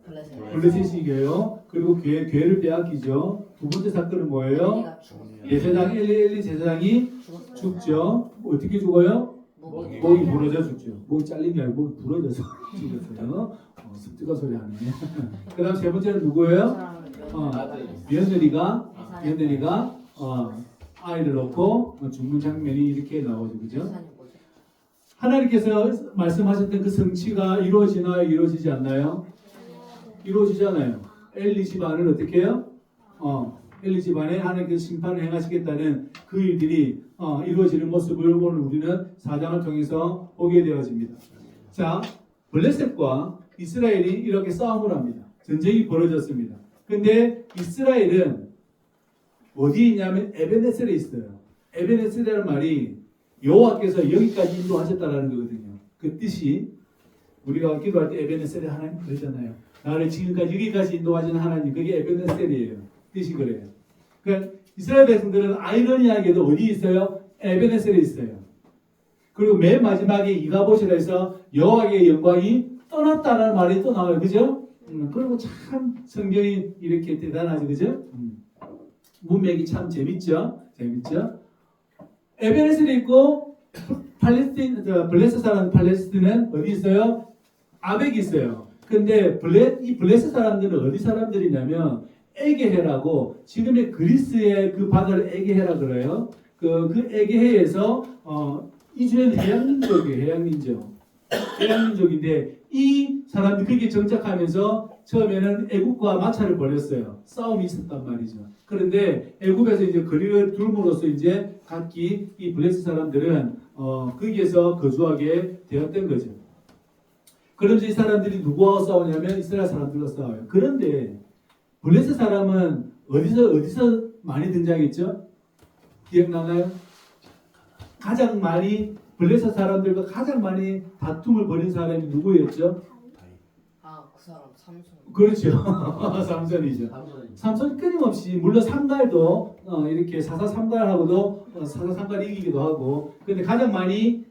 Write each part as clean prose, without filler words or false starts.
블레셋이 이겨요. 그리고 괴를 빼앗기죠. 두 번째 사건은 뭐예요? 제사장 엘리 제사장이 죽죠. 어떻게 죽어요? 목이 부러져 죽죠. 목이 잘린 게 아니고 목이 부러져서 죽었어요. 습득한 소리 하네. 그 다음 세 번째는 누구예요? 며느리가 아이를 낳고 죽는 장면이 이렇게 나오죠. 그죠? 하나님께서 말씀하셨던 그 성취가 이루어지나요? 이루어지지 않나요? 이루어지잖아요. 엘리 집안을 어떻게 해요? 엘리 집안에 하나님께서 심판을 행하시겠다는 그 일들이 이루어지는 모습을 오늘 우리는 4장을 통해서 보게 되어집니다. 자, 블레셋과 이스라엘이 이렇게 싸움을 합니다. 전쟁이 벌어졌습니다. 근데 이스라엘은 어디에 있냐면 에베네셀에 있어요. 에베네셀이라는 말이 여호와께서 여기까지 인도하셨다라는 거거든요. 그 뜻이 우리가 기도할 때 에베네셀에 하나님 그러잖아요. 나를 지금까지 여기까지 인도하시는 하나님, 그게 에베네셀이에요. 뜻이 그래요. 그러니까 이스라엘 백성들은 아이러니하게도 어디 있어요? 에베네셀에 있어요. 그리고 맨 마지막에 이가봇이라 해서 여호와의 영광이 떠났다는 말이 또 나와요. 그죠? 그리고 참 성경이 이렇게 대단하죠. 그죠? 문맥이 참 재밌죠? 에베네셀에 있고 블레셋 사람 팔레스틴은 어디 있어요? 아벡이 있어요. 근데 이 블레셋 사람들은 어디 사람들이냐면 에게해라고, 지금의 그리스의 그 바다를 에게해라 그래요. 그 에게해에서 이주연 해양민족인데 이 사람들이 거기에 정착하면서 처음에는 애국과 마찰을 벌였어요. 싸움이 있었단 말이죠. 그런데 애국에서 이제 거리를 둘므로써 이제 각기 이 블레셋 사람들은 거기에서 거주하게 되었던 거죠. 그러면서 이 사람들이 누구와 싸우냐면 이스라엘 사람들과 싸워요. 그런데 블레셋 사람은 어디서 많이 등장했죠? 기억나나요? 가장 많이 블레셋 사람들과 가장 많이 다툼을 벌인 사람이 누구였죠? 그 사람 삼손. 그렇죠. 삼손이죠. 삼손 끊임없이 물론 삼갈도 이렇게 사사삼갈하고도 사사삼갈이 이기기도 하고, 근데 가장 많이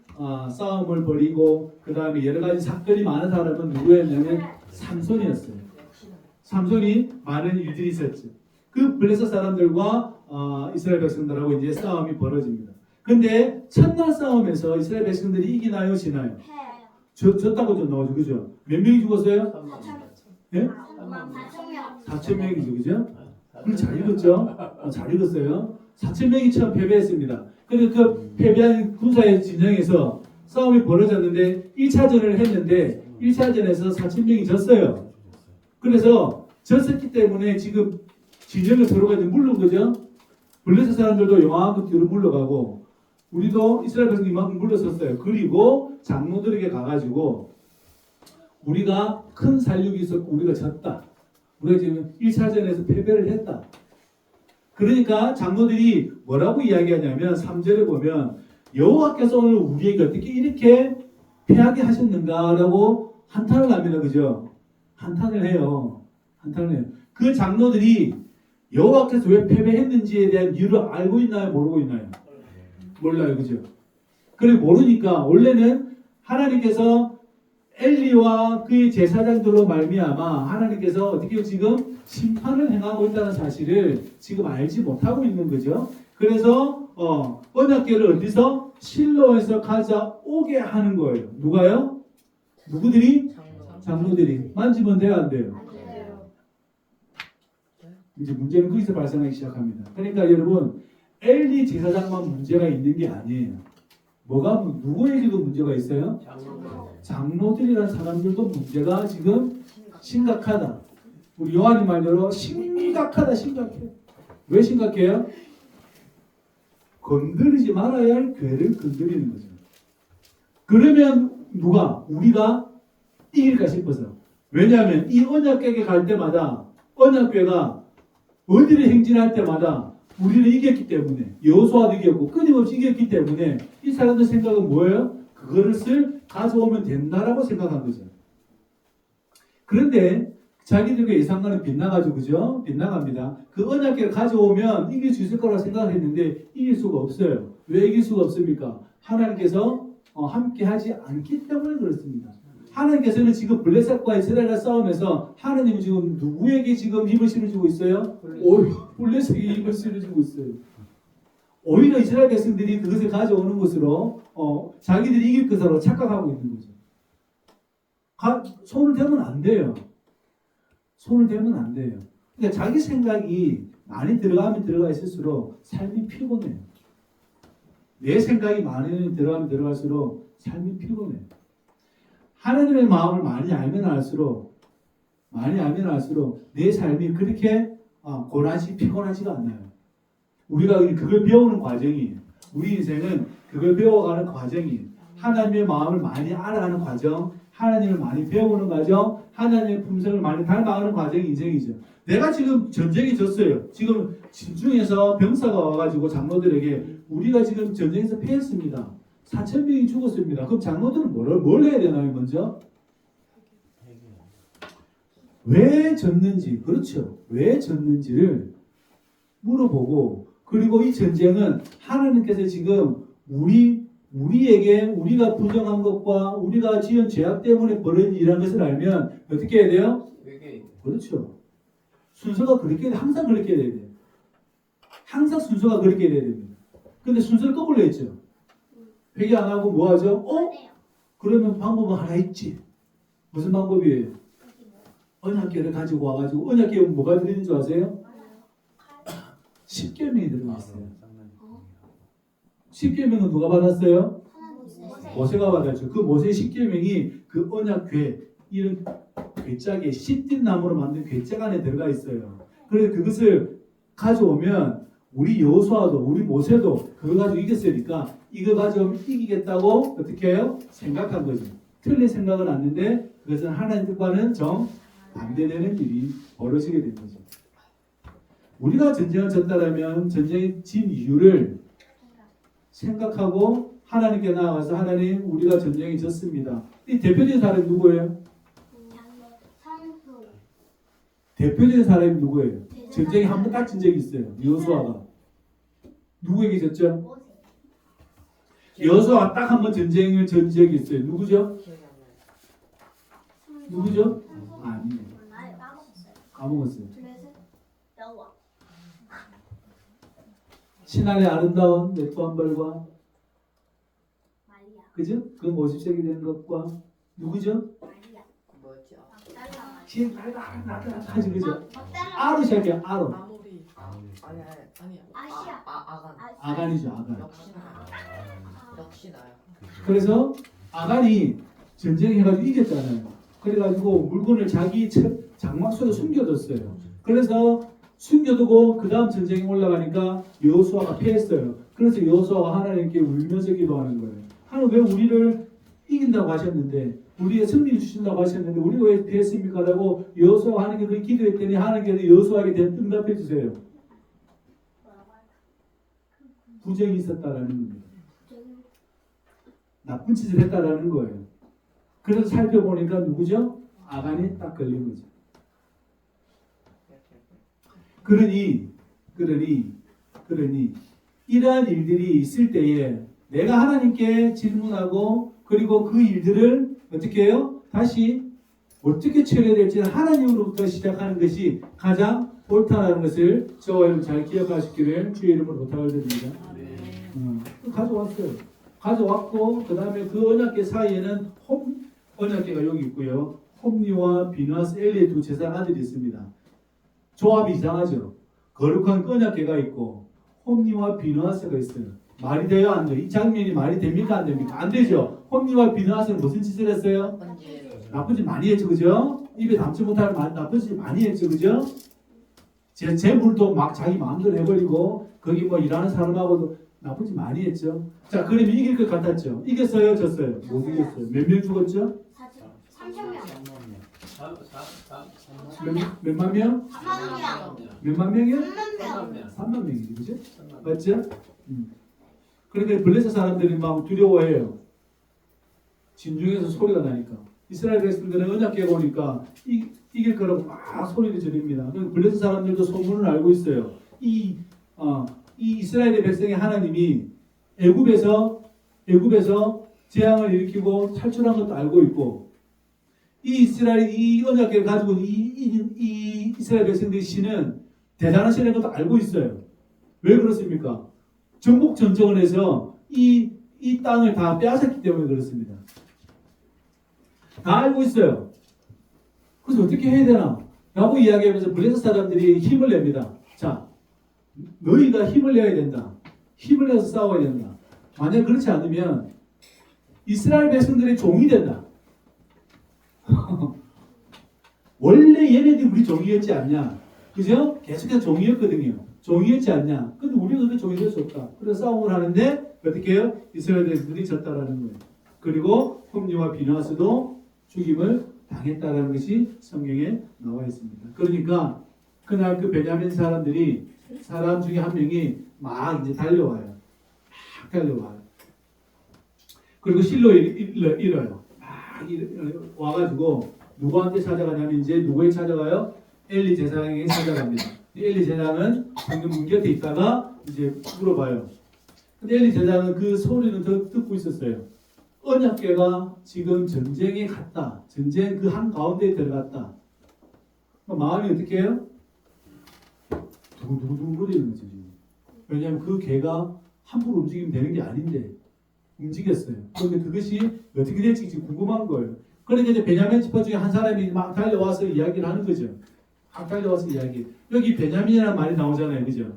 싸움을 벌이고 그 다음에 여러 가지 사건이 많은 사람은 누구였냐면 삼손이었어요. 삼손이 많은 일들이 있었죠. 그 블레셋 사람들과 이스라엘 백성들하고 이제 싸움이 벌어집니다. 근데 첫날 싸움에서 이스라엘 백성들이 이기나요, 지나요? 졌다고 좀 나오죠, 그죠? 몇 명이 죽었어요? 4,000명이죠, 그죠? 그걸 잘 읽었죠? 잘 읽었어요. 4,000명이 처음 패배했습니다. 그런데 그 패배한 군사의 진영에서 싸움이 벌어졌는데 1차전을 했는데 1차전에서 4,000명이 졌어요. 그래서 졌었기 때문에 지금 진영을 서로가 이제 물른 거죠. 블레셋 사람들도 요만큼 뒤로 물러가고 우리도 이스라엘 백성이 이만큼 물러섰어요. 그리고 장로들에게 가가지고 우리가 큰 살육이 있었고 우리가 졌다. 우리가 지금 1차전에서 패배를 했다. 그러니까 장로들이 뭐라고 이야기하냐면 3절에 보면 여호와께서 오늘 우리에게 어떻게 이렇게 패하게 하셨는가라고 한탄을 합니다. 그죠? 한탄을 해요. 그 장로들이 여호와께서 왜 패배했는지에 대한 이유를 알고 있나요? 모르고 있나요? 몰라요. 그죠? 그래 모르니까 원래는 하나님께서 엘리와 그의 제사장들로 말미암아 하나님께서 어떻게 지금 심판을 행하고 있다는 사실을 지금 알지 못하고 있는 거죠. 그래서 언약궤를 어디서? 실로에서 가져오게 하는 거예요. 누가요? 누구들이? 장로들이. 만지면 돼요, 안 돼요? 이제 문제는 거기서 발생하기 시작합니다. 그러니까 여러분 엘리 제사장만 문제가 있는 게 아니에요. 누구에게도 문제가 있어요? 장로들이라는 사람들도 문제가 지금 심각하다. 우리 요한이 말대로 심각하다. 심각해. 왜 심각해요? 건드리지 말아야 할 괴를 건드리는 거죠. 그러면 우리가 이길까 싶어서. 왜냐하면 이 언약궤에 갈 때마다 언약궤가 어디를 행진할 때마다 우리를 이겼기 때문에, 여호수아도 이겼고 끊임없이 이겼기 때문에 이 사람들 생각은 뭐예요? 그것을 가져오면 된다라고 생각한 거죠. 그런데 자기들과 예상과는 빗나가죠. 그죠? 빗나갑니다. 그 언약궤를 가져오면 이길 수 있을 거라고 생각했는데 이길 수가 없어요. 왜 이길 수가 없습니까? 하나님께서 함께 하지 않기 때문에 그렇습니다. 하나님께서는 지금 블레셋과 이스라엘과 싸우면서 하나님은 지금 누구에게 지금 힘을 실어주고 있어요? 블레셋에게 힘을 실어주고 있어요. 오히려 이스라엘 백성들이 그것을 가져오는 것으로 자기들이 이길 것으로 착각하고 있는 거죠. 손을 대면 안 돼요. 손을 대면 안 돼요. 그러니까 자기 생각이 많이 들어가면 들어가 있을수록 삶이 피곤해요. 내 생각이 많이 들어가면 들어갈수록 삶이 피곤해요. 하나님의 마음을 많이 알면 알수록 내 삶이 그렇게 피곤하지가 않아요. 우리가 그걸 배우는 과정이에요. 우리 인생은 그걸 배워가는 과정이에요. 하나님의 마음을 많이 알아가는 과정, 하나님을 많이 배우는 과정, 하나님의 품성을 많이 닮아가는 과정이 인생이죠. 내가 지금 전쟁이 졌어요. 지금 진중에서 병사가 와가지고 장로들에게 우리가 지금 전쟁에서 패했습니다. 4,000명이 죽었습니다. 그럼 장로들은 뭘 해야 되나요? 먼저 왜 졌는지, 그렇죠. 왜 졌는지를 물어보고, 그리고 이 전쟁은 하나님께서 지금 우리에게 우리가 부정한 것과 우리가 지은 죄악 때문에 벌어진 일이라는 것을 알면 어떻게 해야 돼요? 그렇죠. 순서가 그렇게 항상 그렇게 해야 돼요. 항상 순서가 그렇게 해야 됩니다. 근데 순서를 거꾸로 했죠. 회개 안 하고 뭐 하죠? 그러면 방법은 하나 있지. 무슨 방법이에요? 언약궤를 가지고 와가지고, 언약궤에 뭐가 들어있는 줄 아세요? 10계명이 들어있어요. 10계명은 누가 받았어요? 모세가 받았죠. 그 모세의 10계명이 그 언약궤, 이런 괴짝에 시띠 나무로 만든 괴짝 안에 들어가 있어요. 그래서 그것을 가져오면 우리 여호수아도 우리 모세도 그거 가지고 이겼으니까 이거 가지고 이기겠다고 어떻게 해요? 생각한 거죠. 틀린 생각은 않는데 그것은 하나님 뜻과는 정 반대되는 일이 벌어지게 된 거죠. 우리가 전쟁을 졌다라면 전쟁이 진 이유를 생각하고 하나님께 나아가서 하나님 우리가 전쟁이 졌습니다. 이 대표적인 사람이 누구예요? 대표적인 사람이 누구예요? 전쟁이 한 번 딱 진 적이 있어요. 여호수아가. 누구에게 졌죠? 여호수아가 딱 한 번 전쟁을 전 적이 있어요. 누구죠? 누구죠? 아니에요. 까먹었어요. 신안의 아름다운 메투한벌과 그죠? 그 모습색이 되는 것과 누구죠? 지금 하지 그죠? 아로 시작해요. 아로. 아간이죠. 아간. 역시 나요. 그래서 아간이 전쟁해가지고 이겼잖아요. 그래가지고 물건을 자기 장막 속에 숨겨뒀어요. 그래서 숨겨두고 그 다음 전쟁에 올라가니까 여호수아가 패했어요. 그래서 여호수아가 하나님께 울면서 기도하는 거예요. 하나님 왜 우리를 이긴다고 하셨는데 우리의 승리를 주신다고 하셨는데 우리가 왜 패했습니까? 라고 여호수아가 하나님께 그렇게 기도했더니 하나님께서 여호수아에게 응답해 주세요. 부정이 있었다라는 겁니다. 나쁜 짓을 했다라는 거예요. 그래서 살펴보니까 누구죠? 아간이 딱 걸린 거죠. 그러니 이러한 일들이 있을 때에 내가 하나님께 질문하고 그리고 그 일들을 어떻게 해요? 다시 어떻게 처리해야 될지는 하나님으로부터 시작하는 것이 가장 옳다는 것을 저와 여러분 잘 기억하시기를 주의 이름으로 부탁을 드립니다. 가져왔어요. 가져왔고 그 다음에 그 언약궤 사이에는 언약궤가 여기 있고요. 홈리와 비누아스 엘리의 두 제사 아들이 있습니다. 조합이 이상하죠. 거룩한 언약궤가 있고 홈리와 비누아스가 있어요. 말이 돼요? 안 돼요? 이 장면이 말이 됩니까? 안 됩니까? 안 되죠. 홈리와 비누아스는 무슨 짓을 했어요? 나쁜 짓 많이 했죠. 그죠? 입에 담지 못할 나쁜 짓 많이 했죠. 그죠? 재물도 막 자기 마음대로 해버리고 거기 뭐 일하는 사람하고도 나쁜 짓 많이 했죠. 자, 그러면 이길 것 같았죠. 이겼어요? 졌어요? 못 이겼어요. 몇 명 죽었죠? 3,000명. 몇만 명? 4만 몇만 명이요? 3명. 3만 명이죠. 그죠? 맞죠? 그러니까 블레셋 사람들이 막 두려워해요. 진중에서 소리가 나니까. 이스라엘 백성들은 언약궤 보니까 이길 거라고 막 소리를 지릅니다. 블레셋 사람들도 소문을 알고 있어요. 이 이스라엘의 백성의 하나님이 애굽에서 재앙을 일으키고 탈출한 것도 알고 있고 이 이스라엘 이 언약궤를 가지고 이 이스라엘 백성들의 신은 대단한 신인 것도 알고 있어요. 왜 그렇습니까? 정복 전쟁을 해서 이 땅을 다 빼앗았기 때문에 그렇습니다. 다 알고 있어요. 그래서 어떻게 해야 되나? 라고 이야기하면서 블레셋 사람들이 힘을 냅니다. 자, 너희가 힘을 내야 된다. 힘을 내서 싸워야 된다. 만약 그렇지 않으면 이스라엘 백성들의 종이 된다. 원래 얘네들이 우리 종이었지 않냐? 그죠? 계속해서 종이었거든요. 종이었지 않냐? 근데 우리가 그렇게 종이 될 수 없다. 그래서 싸움을 하는데 어떻게 해요? 이스라엘 백성들이 졌다라는 거예요. 그리고 홈리와 비나스도 죽임을 당했다라는 것이 성경에 나와 있습니다. 그러니까 그날 그 베냐민 사람들이 사람 중에 한 명이 막 이제 달려와요. 막 달려와요. 그리고 실로 잃어요. 막 와가지고 누구한테 찾아가냐면 이제 누구에 찾아가요? 엘리 제사장에게 찾아갑니다. 엘리 제사장은 방금 문 곁에 있다가 이제 물어봐요. 근데 엘리 제사장은 그 소리는 듣고 있었어요. 언약궤가 지금 전쟁에 갔다. 전쟁 그 한 가운데에 들어갔다. 마음이 어떻게 해요? 두근두근 거리는 거죠. 왜냐하면 그 궤가 함부로 움직이면 되는 게 아닌데 움직였어요. 그런데 그것이 어떻게 될지 지금 궁금한 거예요. 그러니까 이제 베냐민 지파 중에 한 사람이 막 달려와서 이야기를 하는 거죠. 막 달려와서 이야기. 여기 베냐민이라는 말이 나오잖아요. 그죠?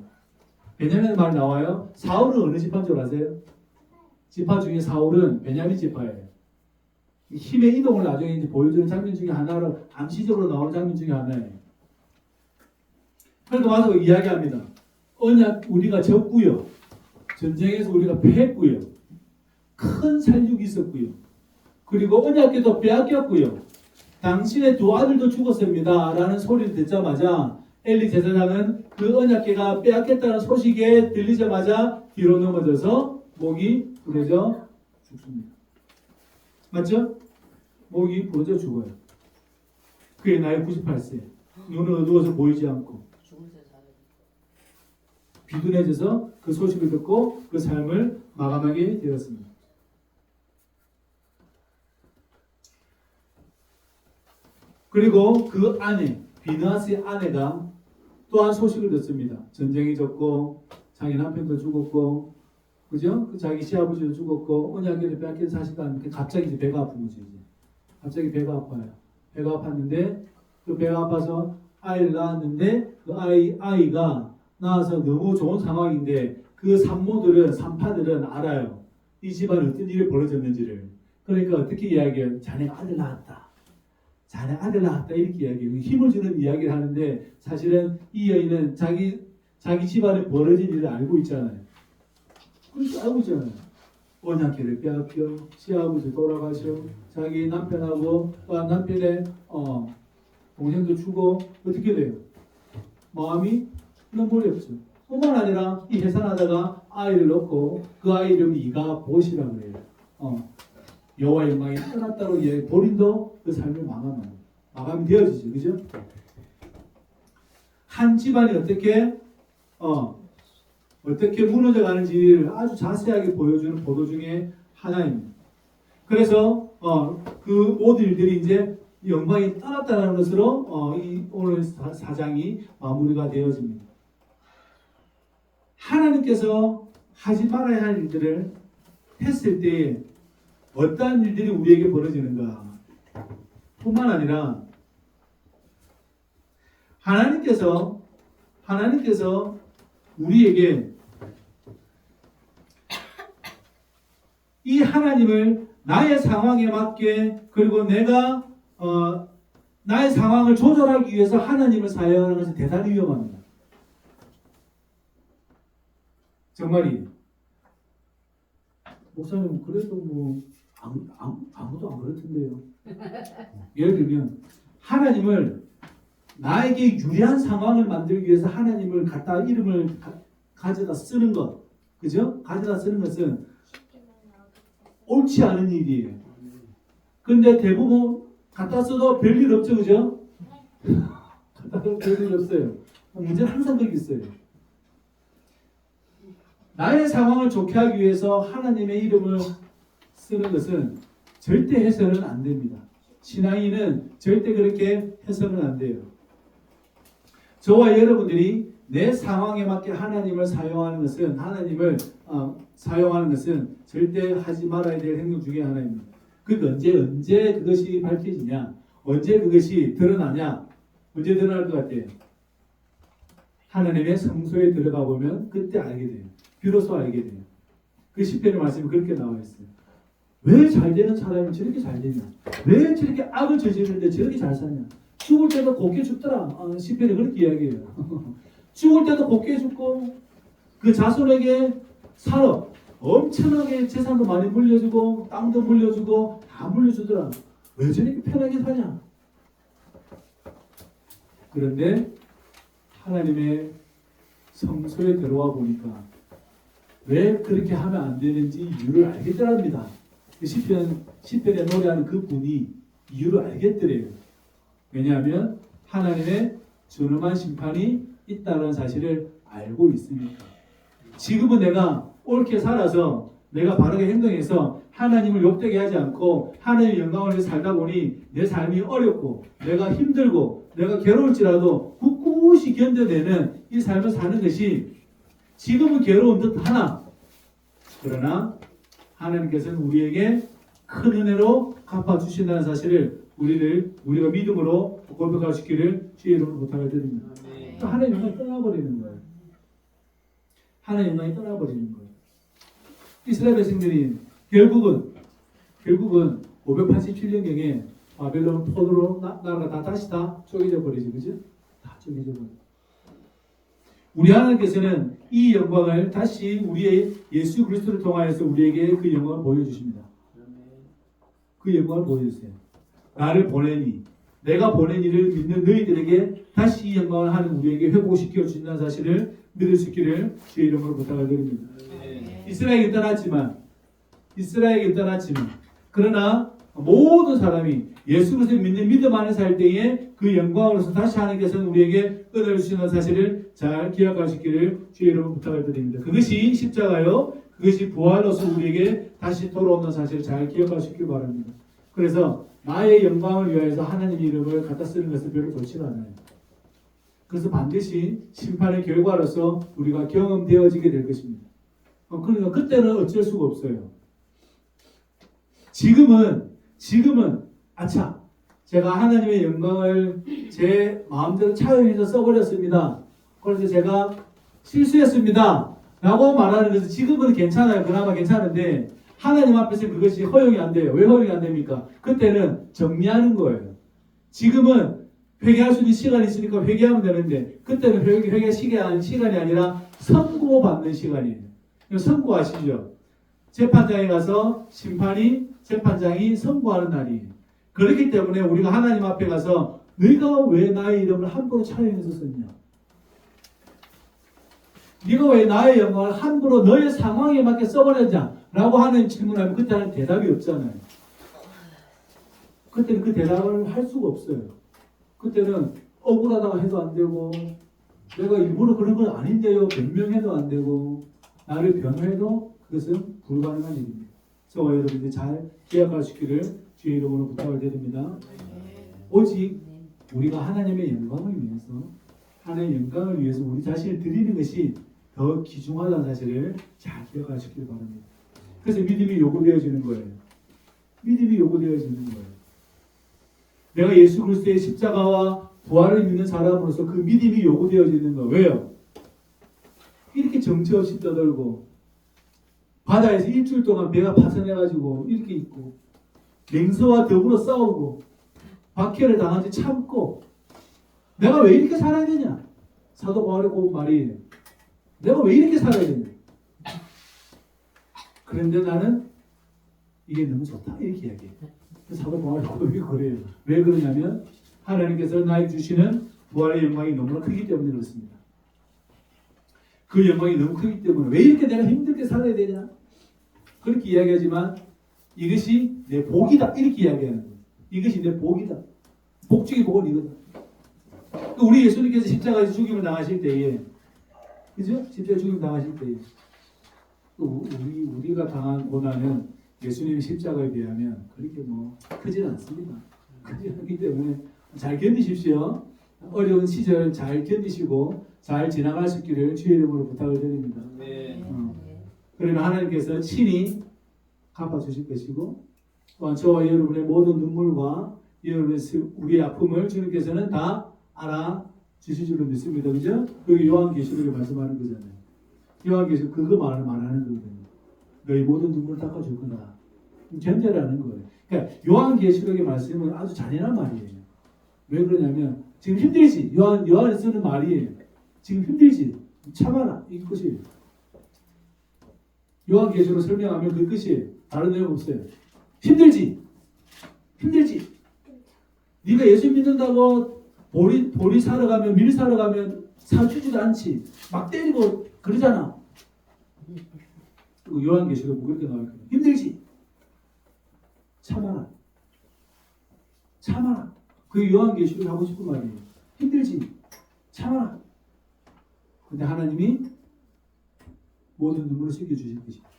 베냐민이라는 말이 나와요. 사울은 어느 지파인 줄 아세요? 지파 중에 사울은 베냐민 지파예요. 힘의 이동을 나중에 이제 보여주는 장면 중에 하나로 암시적으로 나오는 장면 중에 하나예요. 그러니까 와서 이야기합니다. 언약 우리가 졌고요. 전쟁에서 우리가 패했고요. 큰 살육이 있었고요. 그리고 언약궤도 빼앗겼고요. 당신의 두 아들도 죽었습니다. 라는 소리를 듣자마자 엘리 제사장은 그 언약궤가 빼앗겼다는 소식에 들리자마자 뒤로 넘어져서 목이 부러져 죽습니다. 맞죠? 목이 부러져 죽어요. 그의 나이 98세. 눈은 어두워서 보이지 않고 죽은 새 살아요. 비둔해져서 그 소식을 듣고 그 삶을 마감하게 되었습니다. 그리고 그 아내, 비느하스의 아내가 또한 소식을 듣습니다. 전쟁이 졌고 자기 남편도 죽었고 그죠? 그 자기 시아버지도 죽었고 언약궤를 빼앗긴 사실도 아닌데 갑자기 이제 배가 아픈 거죠. 이제. 갑자기 배가 아파요. 배가 아팠는데 그 배가 아파서 아이를 낳았는데 그 아이가 낳아서 너무 좋은 상황인데 그 산파들은 알아요. 이 집안에 어떤 일이 벌어졌는지를. 그러니까 어떻게 이야기해요? 자네가 아들 낳았다. 자네 아들 낳았다 이렇게 이야기해요. 힘을 주는 이야기를 하는데 사실은 이 여인은 자기 집안에 벌어진 일을 알고 있잖아요. 그렇게 알고 있잖아요. 언약궤를 빼앗겨 시아버지 돌아가셔 자기 남편하고 또한 남편의 동생도 죽어 어떻게 돼요? 마음이 너무 어렵죠. 뿐만 아니라 이 해산하다가 아이를 낳고 그 아이 이름이 이가봇이라고 해요. 여호와 영광이 떠났다로 본인도 그 삶을 마감이 되어지죠. 그죠? 한 집안이 어떻게 무너져 가는지를 아주 자세하게 보여주는 보도 중에 하나입니다. 그래서 그 모든 일들이 이제 영광이 떠났다는 것으로 이 오늘 사장이 마무리가 되어집니다. 하나님께서 하지 말아야 할 일들을 했을 때 어떠한 일들이 우리에게 벌어지는가 뿐만 아니라 하나님께서 우리에게 이 하나님을 나의 상황에 맞게 그리고 내가 나의 상황을 조절하기 위해서 하나님을 사용하는 것은 대단히 위험합니다. 정말이 목사님 그래도 뭐 아무도 안 그렇던데요. 예를 들면 하나님을 나에게 유리한 상황을 만들기 위해서 하나님을 갖다 이름을 가져다 쓰는 것, 그죠? 가져다 쓰는 것은 옳지 않은 일이에요. 그런데 대부분 갖다 써도 별일 없죠, 그죠? 갖다 써도 별일 없어요. 문제는 항상 거기 있어요. 나의 상황을 좋게 하기 위해서 하나님의 이름을 쓰는 것은 절대 해서는 안 됩니다. 신앙인은 절대 그렇게 해서는 안 돼요. 저와 여러분들이 내 상황에 맞게 하나님을 사용하는 것은 절대 하지 말아야 될 행동 중에 하나입니다. 그러니까 언제 그것이 밝혀지냐? 언제 그것이 드러나냐? 언제 드러날 것 같아요? 하나님의 성소에 들어가 보면 그때 알게 돼요. 비로소 알게 돼요. 그 시편의 말씀이 그렇게 나와 있어요. 왜 잘 되는 사람이 저렇게 잘 되냐? 왜 저렇게 악을 저지르는데 저렇게 잘 사냐? 죽을 때도 곱게 죽더라. 시편이 그렇게 이야기해요. 죽을 때도 곱게 죽고 그 자손에게 산업 엄청나게 재산도 많이 물려주고 땅도 물려주고 다 물려주더라. 왜 저렇게 편하게 사냐? 그런데 하나님의 성소에 들어와 보니까 왜 그렇게 하면 안 되는지 이유를 알겠더랍니다. 시편에 노래하는 그 분이 이유를 알겠더래요. 왜냐하면 하나님의 준엄한 심판이 있다는 사실을 알고 있으니까. 지금은 내가 옳게 살아서 내가 바르게 행동해서 하나님을 욕되게 하지 않고 하나님의 영광을 위해 살다 보니 내 삶이 어렵고 내가 힘들고 내가 괴로울지라도 굳굳이 견뎌내는 이 삶을 사는 것이 지금은 괴로운 듯 하나, 그러나 하나님께서는 우리에게 큰 은혜로 갚아주신다는 사실을 우리가 믿음으로 고백할 수 있기를 주의 이름으로 부탁을 드립니다. 하나님의 영광이 떠나버리는 거예요. 하나님의 영광이 떠나버리는 거예요. 이스라엘 백성들이 결국은 587년경에 바벨론 포로로 나라가 다시 쪼개져 버리죠. 그죠? 다 쪼개져 버려. 우리 하나님께서는 이 영광을 다시 우리의 예수 그리스도를 통하여서 우리에게 그 영광을 보여주십니다. 그 영광을 보여주세요. 나를 보내니 내가 보낸 이를 믿는 너희들에게 다시 이 영광을 하는 우리에게 회복시켜 주신다는 사실을 믿을 수 있기를 주의 이름으로 부탁을 드립니다. 이스라엘이 떠났지만 그러나 모든 사람이 예수 그리스도를 믿는 믿음 안에 살 때에 그 영광으로서 다시 하나님께서는 우리에게 은혜를 주시는 사실을 잘 기억할 수 있기를 주의 이름으로 부탁을 드립니다. 그것이 십자가요. 그것이 부활로서 우리에게 다시 돌아오는 사실을 잘 기억할 수 있길 바랍니다. 그래서 나의 영광을 위하여서 하나님 이름을 갖다 쓰는 것은 별로 좋지가 않아요. 그래서 반드시 심판의 결과로서 우리가 경험되어지게 될 것입니다. 그러니까 그때는 어쩔 수가 없어요. 지금은 제가 하나님의 영광을 제 마음대로 차용해서 써버렸습니다. 그래서 제가 실수했습니다 라고 말하는 것은 지금은 괜찮아요. 그나마 괜찮은데 하나님 앞에서 그것이 허용이 안 돼요. 왜 허용이 안 됩니까? 그때는 정리하는 거예요. 지금은 회개할 수 있는 시간이 있으니까 회개하면 되는데 그때는 회개 시간이 아니라 선고받는 시간이에요. 선고하시죠. 재판장에 가서 재판장이 선고하는 날이에요. 그렇기 때문에 우리가 하나님 앞에 가서 너희가 왜 나의 이름을 함부로 차용해서 썼냐? 네가 왜 나의 영광을 함부로 너의 상황에 맞게 써버렸냐? 라고 하는 질문하면 그때는 대답이 없잖아요. 그때는 그 대답을 할 수가 없어요. 그때는 억울하다고 해도 안 되고 내가 일부러 그런 건 아닌데요 변명해도 안 되고 나를 변호해도 그것은 불가능한 일입니다. 저와 여러분들이 잘 기억할 수 있기를 주의 이름으로 부탁을 드립니다. 오직 우리가 하나님의 영광을 위해서 우리 자신을 드리는 것이 더 귀중하다는 사실을 잘 기억할 수 있기를 바랍니다. 그래서 믿음이 요구되어지는 거예요. 내가 예수 그리스도의 십자가와 부활을 믿는 사람으로서 그 믿음이 요구되어지는 거예요. 왜요? 이렇게 정처 없이 떠들고 바다에서 일주일 동안 배가 파손해가지고 이렇게 있고 맹수와 더불어 싸우고 박해를 당하지 참고 내가 왜 이렇게 살아야 되냐? 사도 바울의 그 말이에요. 내가 왜 이렇게 살아야 되냐? 그런데 나는 이게 너무 좋다 이렇게 이야기해요. 사도 바울의 고백이 그래요. 왜 그러냐면 하나님께서 나에게 주시는 부활의 영광이 너무나 크기 때문에 그렇습니다. 그 영광이 너무 크기 때문에 왜 이렇게 내가 힘들게 살아야 되냐? 그렇게 이야기하지만 이것이 내 복이다 이렇게 이야기하는 거예요. 이것이 내 복이다. 복 중에 복은 이거다. 우리 예수님께서 십자가에서 죽임을 당하실 때에, 그죠? 십자가 죽임 당하실 때에 우리가 당한 고난은 예수님의 십자가에 비하면 그렇게 크지는 않습니다. 그렇기 때문에 잘 견디십시오. 어려운 시절 잘 견디시고 잘 지나갈 수 있기를 주의 이름으로 부탁을 드립니다. 네. 그러면 하나님께서 친히 갚아주실 것이고 또한 저와 여러분의 모든 눈물과 여러분의 우리의 아픔을 주님께서는 다 알아주실 줄로 믿습니다. 그죠? 그게 요한계시록에 말씀하는 거잖아요. 요한계시록 그거 말하는 거거든요. 너희 모든 눈물을 닦아줄 거다. 견뎌라는 거예요. 그러니까 요한계시록의 말씀은 아주 잔인한 말이에요. 왜 그러냐면 지금 힘들지. 요한이 쓰는 말이에요. 지금 힘들지. 참아라. 이 끝이에요. 요한계시록 설명하면 그 끝이에요. 다른 내용 없어요. 힘들지. 네가 예수 믿는다고 보리 사러 가면 밀 사러 가면 사주지도 않지. 막 때리고 그러잖아. 요한계시록 그렇게 나올 거예요. 힘들지. 참아라. 그게 요한계시록이 하고 싶은 말이에요. 힘들지. 참아라. 근데 하나님이 모든 눈물을 씻겨주실 것이다.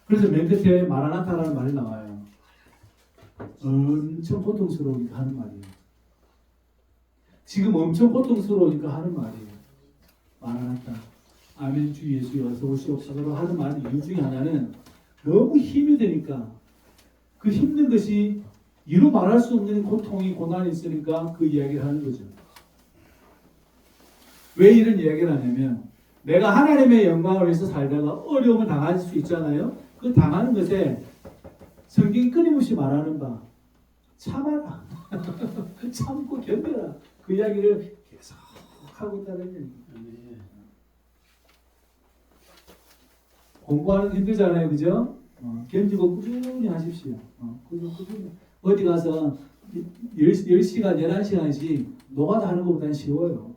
그래서 맨 끝에 마라나타라는 말이 나와요. 엄청 고통스러우니까 하는 말이에요. 지금 엄청 고통스러우니까 하는 말이에요. 마라나타. 아멘 주 예수 어서 오시옵소서로 하는 말 이유 중에 하나는 너무 힘이 되니까 그 힘든 것이 이루 말할 수 없는 고통이 고난이 있으니까 그 이야기를 하는 거죠. 왜 이런 이야기를 하냐면 내가 하나님의 영광을 위해서 살다가 어려움을 당할 수 있잖아요. 그 당하는 것에 성경이 끊임없이 말하는 바 참아라. 참고 견뎌라. 그 이야기를 계속 하고 있다는 얘기예요. 공부하는 게 힘들잖아요. 그죠? 견디고 꾸준히 하십시오. 꾸준히. 어디 가서 10시간, 11시간씩 노가다 하는 것보다는 쉬워요.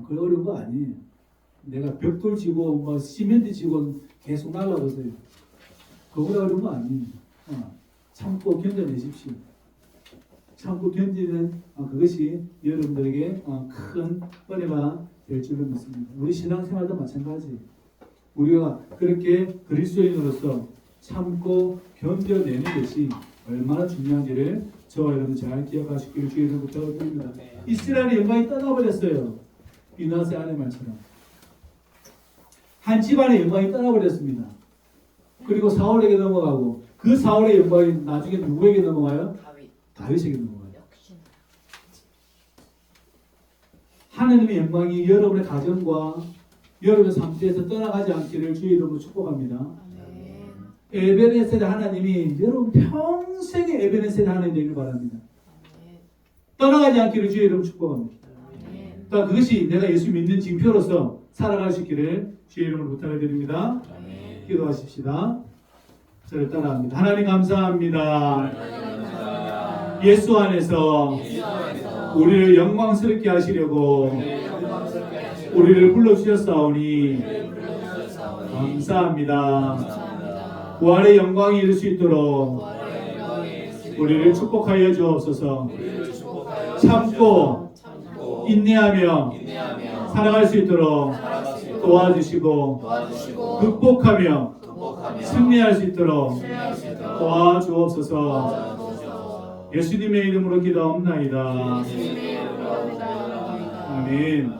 그게 어려운 거 아니에요. 내가 벽돌 지고 뭐 시멘트 지고 계속 날라보세요. 그거보다 어려운 거 아니에요. 참고 견뎌내십시오. 참고 견디는 그것이 여러분들에게 큰 은혜가 될 줄로 믿습니다. 우리 신앙생활도 마찬가지예요. 우리가 그렇게 그리스도인으로서 참고 견뎌내는 것이 얼마나 중요한지를 저와 여러분 잘 기억하시기를 주의를 부탁드립니다. 이스라엘의 영광이 떠나버렸어요. 비나세 아내 말처럼. 한 집안의 영광이 떠나버렸습니다. 그리고 사울에게 넘어가고 그 사울의 영광이 나중에 누구에게 넘어가요? 다윗에게 넘어가요. 하나님의 영광이 여러분의 가정과 여러분의 상태에서 떠나가지 않기를 주의 이름으로 축복합니다. 에베네셀의 하나님이 여러분 평생의 에베네셀의 하나님 되기를 바랍니다. 떠나가지 않기를 주의 이름으로 축복합니다. 그러니까 그것이 내가 예수 믿는 징표로서 살아갈 수 있기를 주의 이름으로 부탁을 드립니다. 기도하십시다. 저를 따라합니다. 하나님 감사합니다. 예수 안에서 우리를 영광스럽게 하시려고 우리를 불러주셨사오니 감사합니다. 부활의 영광이 이룰 수 있도록 우리를 축복하여 주옵소서. 참고 인내하며 살아갈 수 있도록 도와주시고 극복하며 승리할 수 있도록 도와주옵소서. 예수님의 이름으로 기도하옵나이다. 아멘.